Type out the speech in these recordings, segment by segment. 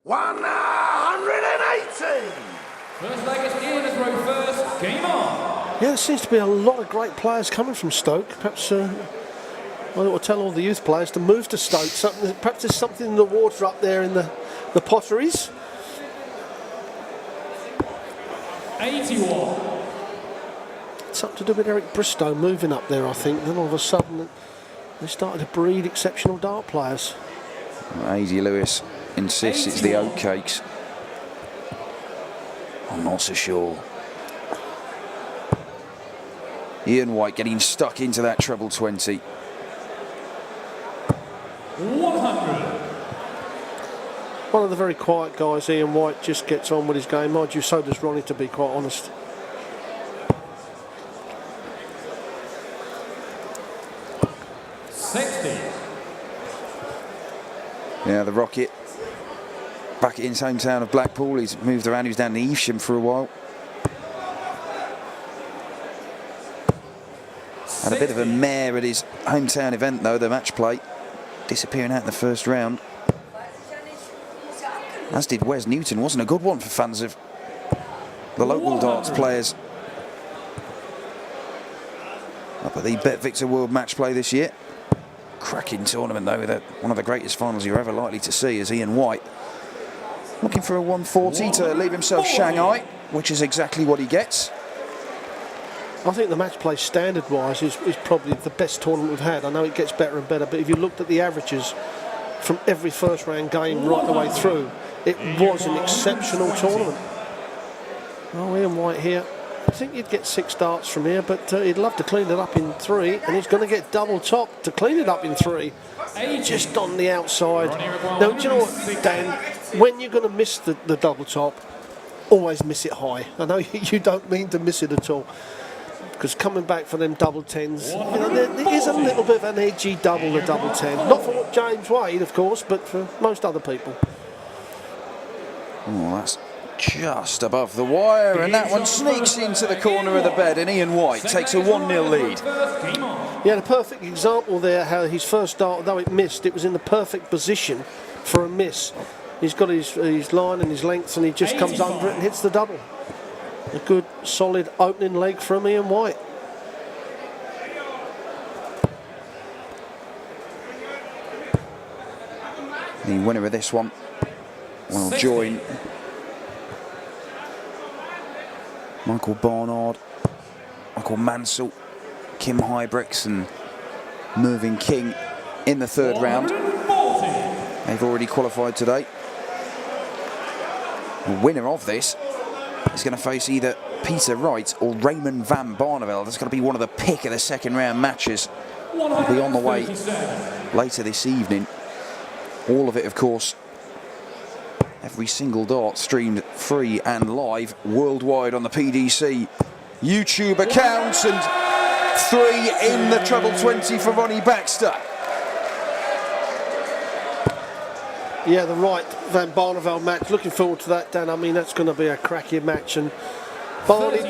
180! First leg is in as row first. Game on. Yeah, there seems to be a lot of great players coming from Stoke. Perhaps I will tell all the youth players to move to Stoke. Perhaps there's something in the water up there in the potteries. 81. Something to do with Eric Bristow moving up there, I think. Then all of a sudden, they started to breed exceptional dart players. Aidy Lewis insists it's the oatcakes. I'm not so sure. Ian White getting stuck into that treble 20. 100. One of the very quiet guys, Ian White, just gets on with his game. Mind you, so does Ronnie, to be quite honest. Yeah, the Rocket back in his hometown of Blackpool. He's moved around. He was down in Evesham for a while. Had a bit of a mare at his hometown event though, the match play, disappearing out in the first round. As did Wes Newton. Wasn't a good one for fans of the local darts players up at the Bet Victor World Match Play this year. Cracking tournament though, with one of the greatest finals you're ever likely to see, as Ian White looking for a 140 to leave himself Shanghai, which is exactly what he gets. I think the match play standard wise is probably the best tournament we've had. I know it gets better and better, but if you looked at the averages from every first round game right the way through, it was an exceptional tournament. Oh, Ian White here. I think you'd get 6 darts from here, but he'd love to clean it up in 3, and he's going to get double top to clean it up in 3. Just on the outside. Now, do you know what, Dan? When you're going to miss the double top, always miss it high. I know you don't mean to miss it at all, because coming back for them double 10s, you know, there is a little bit of an edgy double, the double 10. Not for James Wade, of course, but for most other people. Oh, that's just above the wire, and that one sneaks into the corner of the bed, and Ian White takes a 1-0 lead. Yeah, the perfect example there, how his first dart, although it missed, it was in the perfect position for a miss. He's got his line and his length, and he just comes under it and hits the double. A good, solid opening leg from Ian White. The winner of this one will join Michael Barnard, Michael Mansell, Kim Hybricks and Mervyn King in the third round. They've already qualified today. The winner of this is going to face either Peter Wright or Raymond van Barneveld. That's going to be one of the pick of the second round matches. Will be on the way later this evening. All of it, of course, every single dart streamed free and live worldwide on the PDC YouTube account, and 3 in the treble 20 for Ronnie Baxter. Yeah, the Wright Van Barneveld match. Looking forward to that, Dan. I mean, that's going to be a cracking match. And Barney,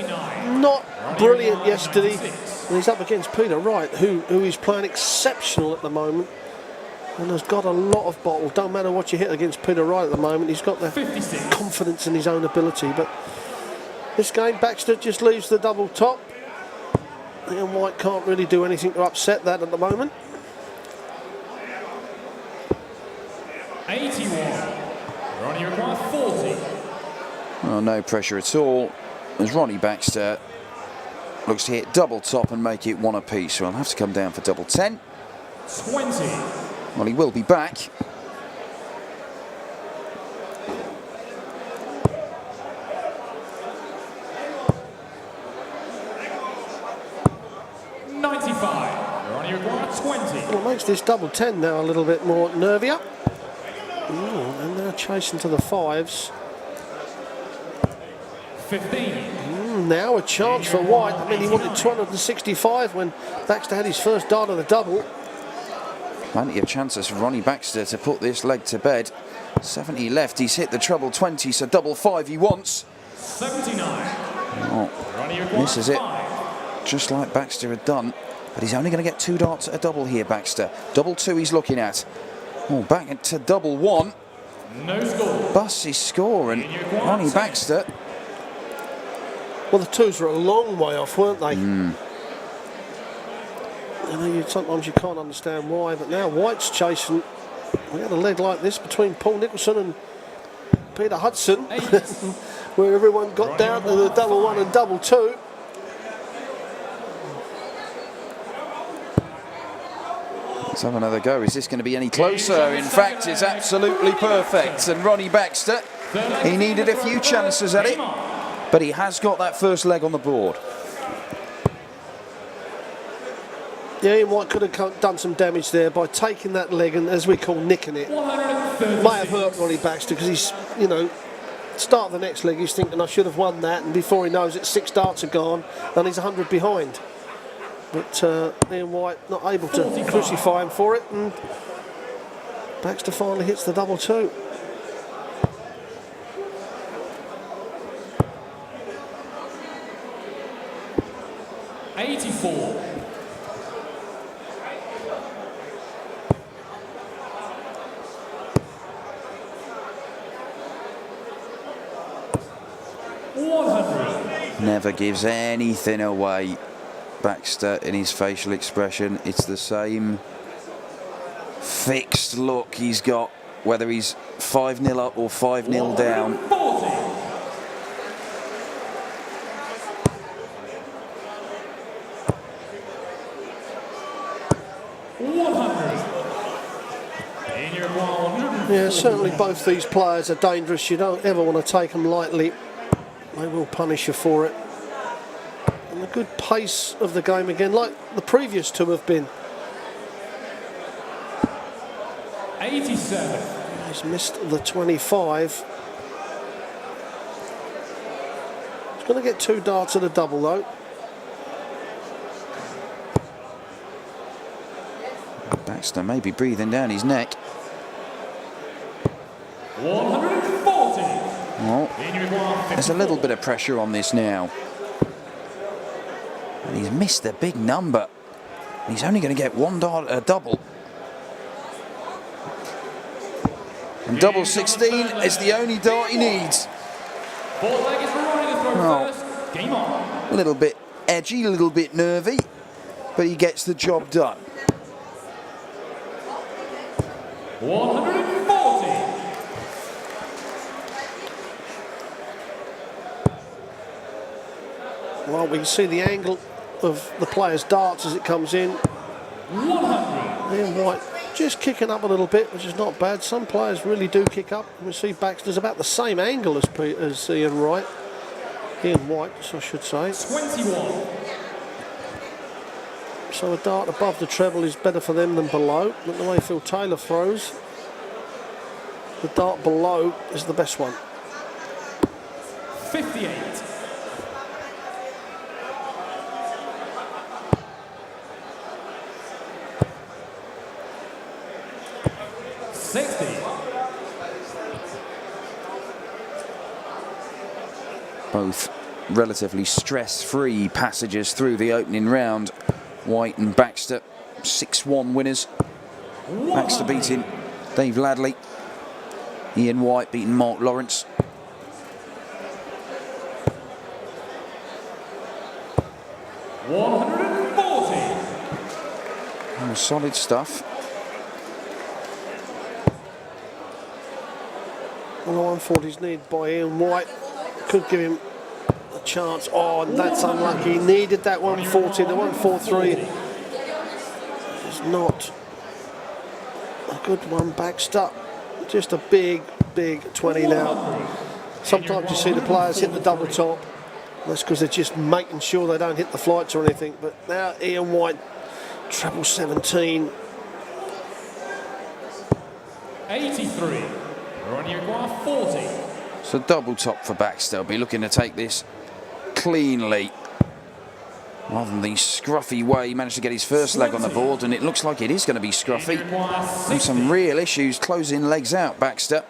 not brilliant yesterday. And he's up against Peter Wright, who is playing exceptional at the moment. And has got a lot of bottle. Don't matter what you hit against Peter Wright at the moment. He's got the confidence in his own ability. But this game, Baxter just leaves the double top. And White can't really do anything to upset that at the moment. 81. Ronnie requires 40. Well, no pressure at all, as Ronnie Baxter looks to hit double top and make it 1 apiece. So he'll have to come down for double 10. 20. Well, he will be back. Ronnie requires 20. Well, it makes this double 10 now a little bit more nervier. Ooh, and now chasing to the 5s. 15. Now a chance for White. I mean, he wanted 265 when Baxter had his first dart of the double. Plenty of chances for Ronnie Baxter to put this leg to bed. 70 left, he's hit the treble 20, so double 5 he wants. 79. Oh, misses it, just like Baxter had done. But he's only going to get 2 darts at a double here, Baxter. Double 2 he's looking at. Oh, back to double 1. No score. busts his score, and Ronnie Baxter. Well, the twos were a long way off, weren't they? Sometimes you can't understand why, but now White's chasing. We had a leg like this between Paul Nicholson and Peter Hudson, where everyone got down to the double one and double two. Let's have another go. Is this going to be any closer? In fact, it's absolutely perfect. And Ronnie Baxter, he needed a few chances at it, but he has got that first leg on the board. Yeah, Ian White could have done some damage there by taking that leg and, as we call, nicking it. Might have hurt Ronnie Baxter because he's, start of the next leg, he's thinking I should have won that, and before he knows it, 6 darts are gone and he's 100 behind. But Ian White not able to crucify him for it, and Baxter finally hits the double two. Never gives anything away, Baxter, in his facial expression. It's the same fixed look he's got, whether he's 5-0 up or 5-0 down. Yeah, certainly both these players are dangerous. You don't ever want to take them lightly. They will punish you for it. And the good pace of the game again, like the previous two have been. 87. He's missed the 25. He's going to get 2 darts at a double though. Baxter may be breathing down his neck. 140. Well, there's a little bit of pressure on this now. And he's missed a big number. He's only going to get 1 dart a double. And double 16 is the only dart he needs. Well, Game on. a little bit edgy, a little bit nervy, but he gets the job done. 140. Well, we can see the angle of the player's darts as it comes in. 100. Ian White just kicking up a little bit, which is not bad. Some players really do kick up. We see Baxter's about the same angle as Ian White, I should say. 21. So a dart above the treble is better for them than below. But the way Phil Taylor throws, the dart below is the best one. 58. 60. Both relatively stress-free passages through the opening round. White and Baxter, 6-1 winners. Baxter beating Dave Ladley. Ian White beating Mark Lawrence. $140. Solid stuff. Well, the 140s needed by Ian White. Could give him a chance. Oh, and that's unlucky. He needed that 140. The 143 is not a good one. Baxter, just a big 20 now. Sometimes you see the players hit the double top. That's because they're just making sure they don't hit the flights or anything. But now Ian White, treble 17. 83. Ronnie 40. So double top for Baxter. Will be looking to take this cleanly, rather than the scruffy way he managed to get his first leg on the board, and it looks like it is going to be scruffy. And some real issues closing legs out, Baxter.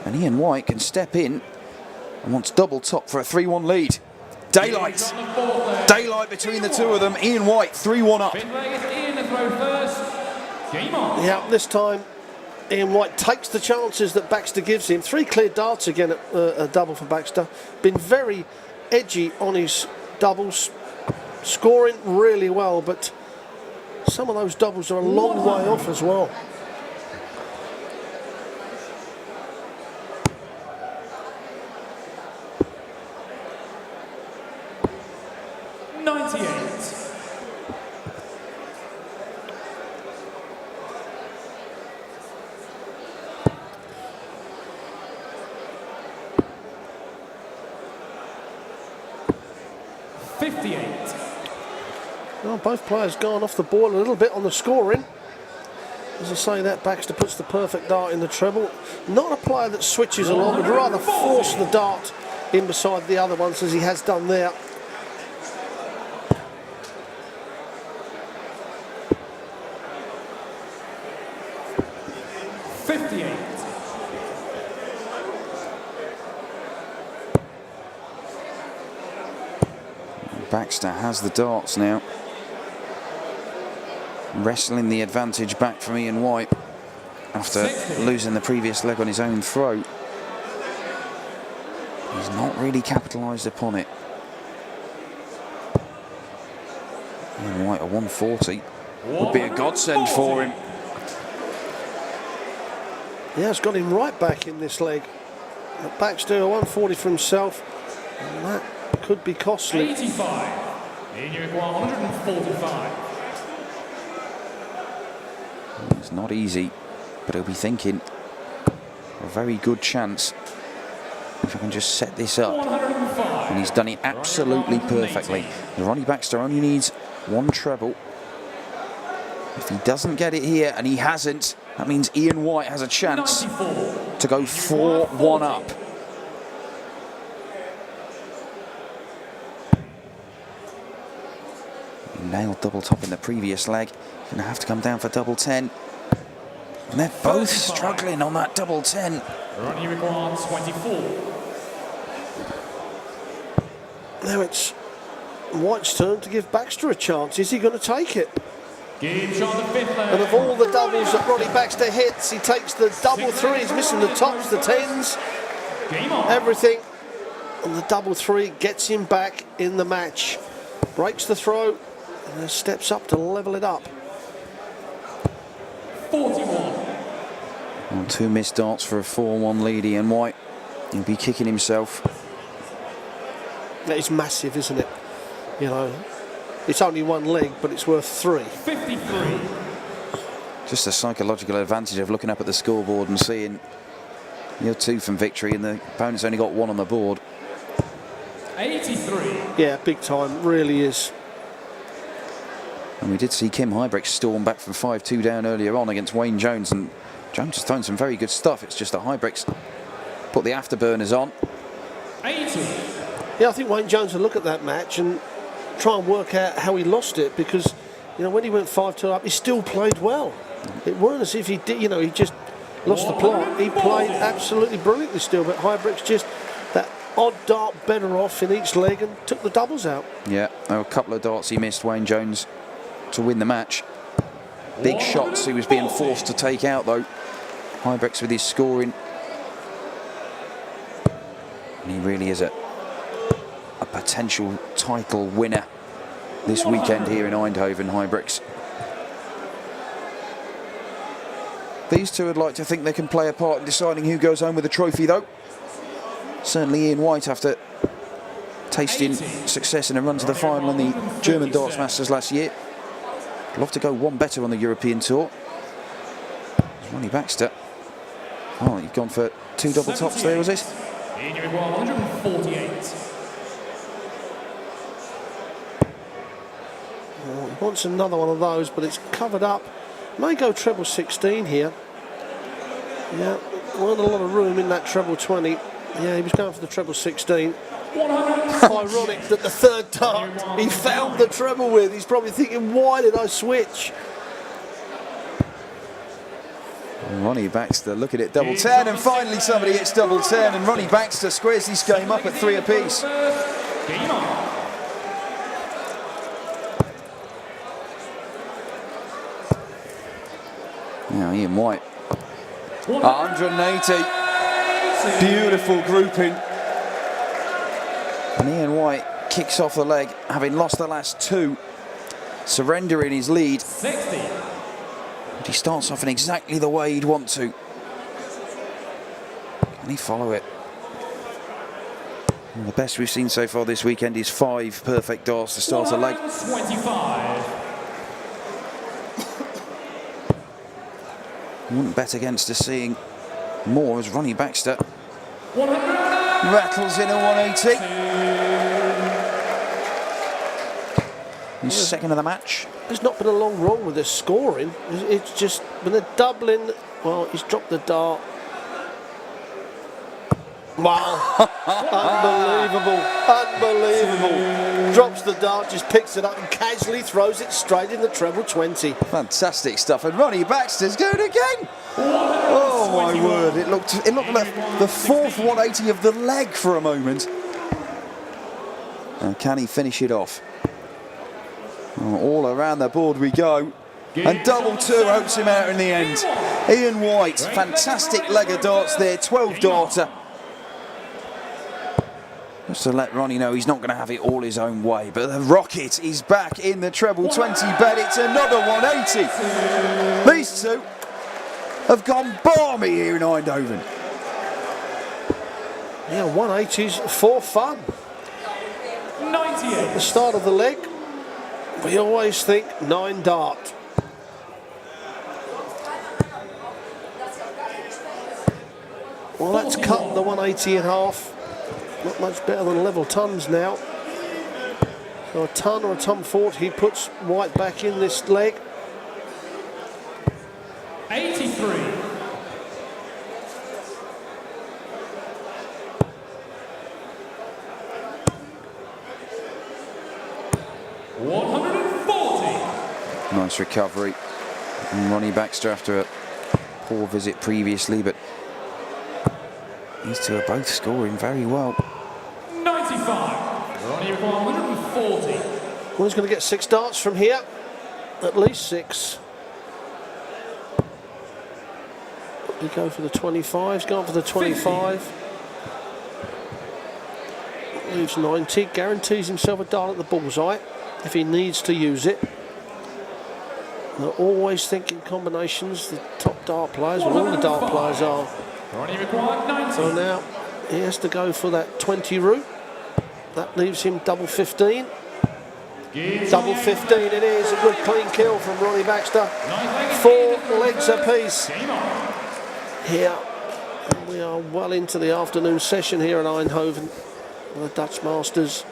And Ian White can step in and wants double top for a 3-1 lead. Daylight. Daylight between the two of them. Ian White 3-1 up. Fifth leg is Ian to throw first. Game on. Yeah, this time Ian White takes the chances that Baxter gives him. 3 clear darts again at a double for Baxter. Been very edgy on his doubles, scoring really well, but some of those doubles are a long way off as well. Well, both players gone off the ball a little bit on the scoring. As I say, that Baxter puts the perfect dart in the treble. Not a player that switches along, but rather force the dart in beside the other ones as he has done there. Baxter has the darts now. Wrestling the advantage back from Ian White after losing the previous leg on his own throw. He's not really capitalised upon it. Ian White, a 140 would be a godsend for him. Yeah, it's got him right back in this leg. Baxter, a 140 for himself, and that could be costly. 85. You require 145. It's not easy, but he'll be thinking a very good chance if I can just set this up. And he's done it absolutely perfectly. Ronnie Baxter only needs 1 treble. If he doesn't get it here, and he hasn't, that means Ian White has a chance to go 4-1 up. He nailed double top in the previous leg. Going to have to come down for double 10. And they're both struggling on that double 10. Ronnie requires 24. Now it's White's turn to give Baxter a chance. Is he going to take it? And of all the doubles that Ronnie Baxter hits, he takes the double 3. He's missing the tops, the 10s, everything. And the double 3 gets him back in the match. Breaks the throw and then steps up to level it up. 41. Well, 2 missed darts for a 4-1 lead. Ian White, he'll be kicking himself. That is massive, isn't it? You know, it's only 1 leg, but it's worth 3. 53. Just a psychological advantage of looking up at the scoreboard and seeing you're 2 from victory and the opponent's only got 1 on the board. 83. Yeah, big time, really is. And we did see Kim Hybrex storm back from 5-2 down earlier on against Wayne Jones, and Jones has thrown some very good stuff. It's just that Hybrex put the afterburners on. 80. Yeah, I think Wayne Jones will look at that match and try and work out how he lost it, because, you know, when he went 5-2 up, he still played well. It weren't as if he did, you know, he just lost the plot. He played absolutely brilliantly still, but Hybrex just that odd dart better off in each leg and took the doubles out. Yeah, there were a couple of darts he missed, Wayne Jones, to win the match. Big shots he was being forced to take out, though. Hybrex with his scoring. And he really is a potential title winner this weekend here in Eindhoven, Hybrex. These two would like to think they can play a part in deciding who goes home with the trophy, though. Certainly Ian White, after tasting success in a run to the final in the German Darts Masters last year. Love to go 1 better on the European Tour. Ronnie Baxter. Oh, you've gone for 2 double tops there, was it? 148. Well, he wants another one of those, but it's covered up. May go treble 16 here. Yeah, weren't a lot of room in that treble 20. Yeah, he was going for the treble 16. Ironic that the 3rd dart he found the treble with. He's probably thinking, why did I switch? Ronnie Baxter looking at double 10, and finally somebody hits double 10, and Ronnie Baxter squares this game up at 3 apiece. Game on. Now Ian White 180. Beautiful grouping. And Ian White kicks off the leg, having lost the last two, surrendering his lead. 60. But he starts off in exactly the way he'd want to. Can he follow it? And the best we've seen so far this weekend is 5 perfect darts to start a leg. 25. Wouldn't bet against us seeing more as Ronnie Baxter 100. rattles in a 180. His second of the match. There's not been a long wrong with this scoring. It's just when they're doubling. Well, he's dropped the dart. Wow. Unbelievable. Unbelievable. Drops the dart, just picks it up and casually throws it straight in the treble 20. Fantastic stuff. And Ronnie Baxter's going again. Oh my word. It looked like the fourth 180 of the leg for a moment. And can he finish it off? Oh, all around the board we go. And double two hopes him out in the end. Ian White, fantastic leg of darts there, 12 darter. Just to let Ronnie know he's not going to have it all his own way. But the rocket is back in the treble 20 bed. It's another 180. These two have gone balmy here in Eindhoven. Yeah, 180s for fun. 98. At the start of the leg, we always think 9 dart. Well, that's cut the 180 in half. Not much better than level tons now. So a ton or a ton 40 puts White back in this leg. 83. Nice recovery from Ronnie Baxter after a poor visit previously, but these two are both scoring very well. 95. Ronnie with 140. Well, he's going to get 6 darts from here. At least 6. He go for the 25. He's gone for the 25. Leaves 90. Guarantees himself a dart at the bullseye if he needs to use it. They're always thinking combinations, the top dart players, well, all the dart players are. Ronnie required 90. So now he has to go for that 20 route. That leaves him double 15. Double 15 it is. A good clean kill from Ronnie Baxter. 4 legs apiece. Here, and we are well into the afternoon session here in Eindhoven. The Dutch Masters.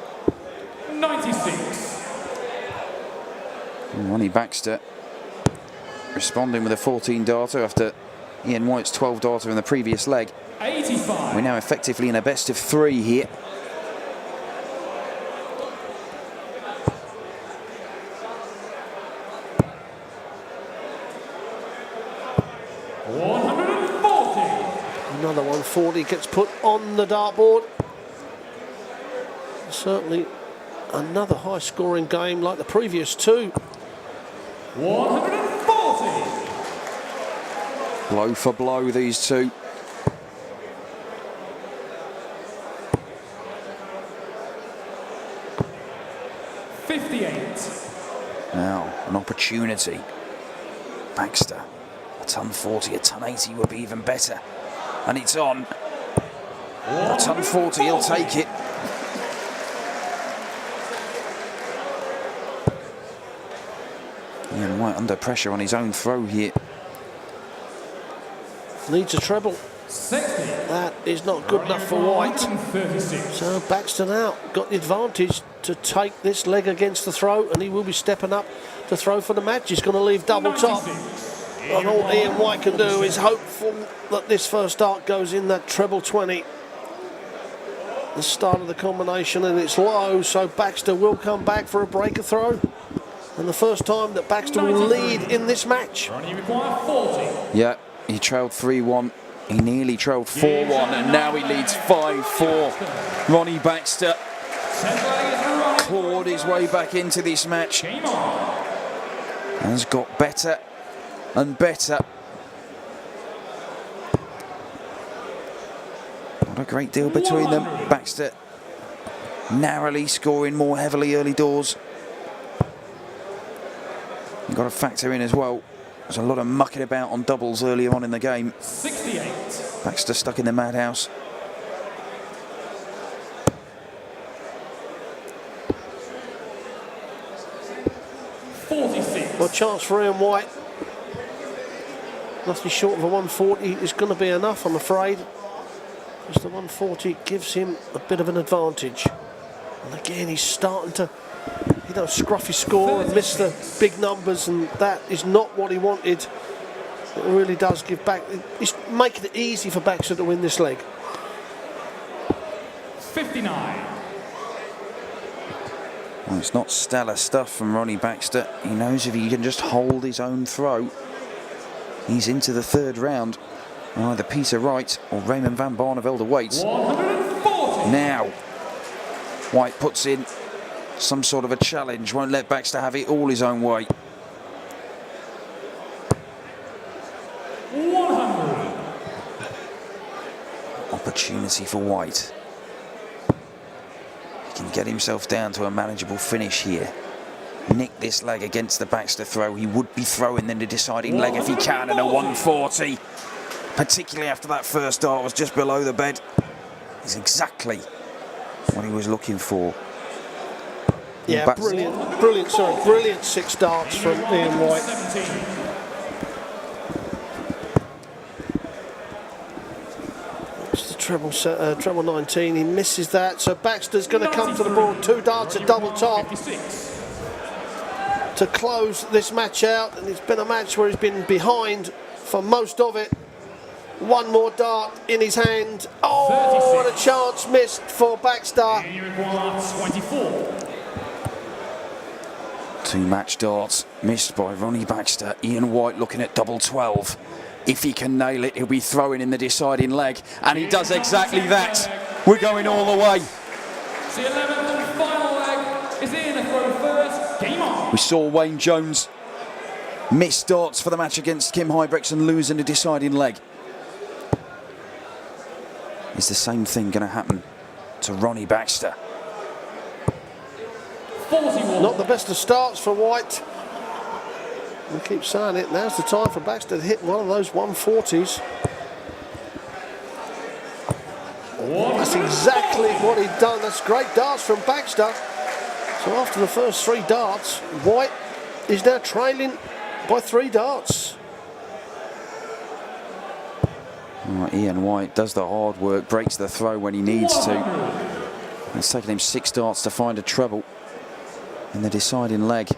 96. Ronnie Baxter responding with a 14 darter after Ian White's 12 darter in the previous leg. 85. We're now effectively in a best of 3 here. Another 140 gets put on the dartboard. Certainly another high scoring game like the previous 2. 140. Blow for blow, these two. Now, an opportunity. Baxter, a ton 40, a ton 80 would be even better. And it's on. A ton 40, he'll take it. Ian White under pressure on his own throw here. Needs a treble. 60. That is not good enough for White. 36. So Baxter now got the advantage to take this leg against the throw, and he will be stepping up to throw for the match. He's going to leave double top. And all Ian White can do is hopeful that this first dart goes in that treble 20. The start of the combination, and it's low, so Baxter will come back for a breaker throw. And the first time that Baxter will lead in this match. Ronnie require 40. Yeah, he trailed 3-1. He nearly trailed 4-1, and now he leads 5-4. Ronnie Baxter clawed his way back into this match. Has got better and better. a great deal between them. Baxter narrowly scoring more heavily early doors. You've got to factor in as well, there's a lot of mucking about on doubles earlier on in the game. 68. Baxter stuck in the madhouse. Well, chance for Ian White. Nothing short of a 140 is going to be enough, I'm afraid. Because the 140 gives him a bit of an advantage. And again, he's starting to, scruff his score and miss the big numbers, and that is not what he wanted. It really does give back. It's making it easy for Baxter to win this leg. 59. Well, it's not stellar stuff from Ronnie Baxter. He knows if he can just hold his own throw, he's into the third round. Either Peter Wright or Raymond van Barneveld awaits. 140. Now, White puts in some sort of a challenge, won't let Baxter have it all his own way. 100. Opportunity for White. He can get himself down to a manageable finish here. Nick this leg against the Baxter throw. He would be throwing in the deciding leg if he can, and a 140. Particularly after that first dart was just below the bed. Is exactly what he was looking for. Yeah, brilliant 6 darts from Ian White. It's the treble 19, he misses that, so Baxter's going to come to the board. 2 darts at double top to close this match out, and it's been a match where he's been behind for most of it. One more dart in his hand. Oh, and a chance missed for Baxter. 24. 2 match darts missed by Ronnie Baxter. Ian White looking at double 12. If he can nail it, he'll be throwing in the deciding leg, and he does exactly that. We're going all the way. The 11th and final leg is in a throw first. Game on. We saw Wayne Jones miss darts for the match against Kim Hybrex and lose in the deciding leg. Is the same thing going to happen to Ronnie Baxter? 41. Not the best of starts for White. We keep saying it, now's the time for Baxter to hit one of those 140s. That's exactly what he'd done. That's great darts from Baxter. So after the first 3 darts, White is now trailing by 3 darts. Ian White does the hard work, breaks the throw when he needs to. It's taken him 6 darts to find a treble in the deciding leg.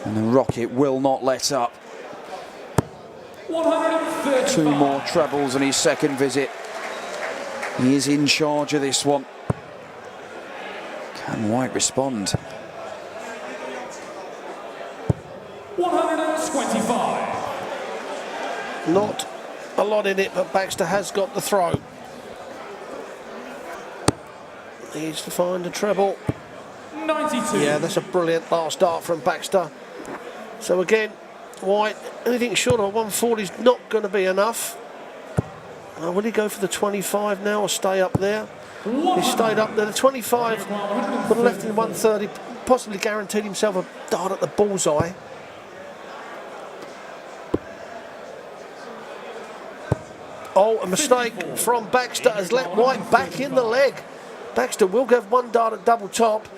And the Rocket will not let up. 2 more trebles in his second visit. He is in charge of this one. Can White respond? 125. Not a lot in it, but Baxter has got the throw. Needs to find a treble. 92. Yeah, that's a brilliant last dart from Baxter. So again, White, anything short of 140 is not going to be enough. Will he go for the 25 now or stay up there? He stayed up there. The 25 would have left him 130, possibly guaranteed himself a dart at the bullseye. Oh, a mistake from Baxter has let White back in the leg. Baxter will give 1 dart at double top.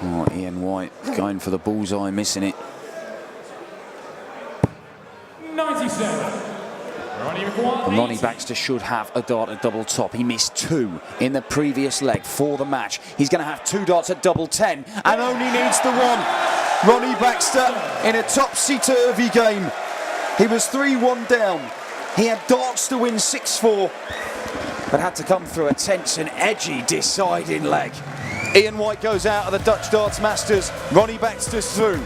Oh, Ian White going for the bullseye, missing it. 97. And Ronnie Baxter should have a dart at double top. He missed 2 in the previous leg for the match. He's going to have 2 darts at double 10 and only needs the 1. Ronnie Baxter in a topsy-turvy game. He was 3-1 down. He had darts to win 6-4, but had to come through a tense and edgy deciding leg. Ian White goes out of the Dutch Darts Masters. Ronnie Baxter's through.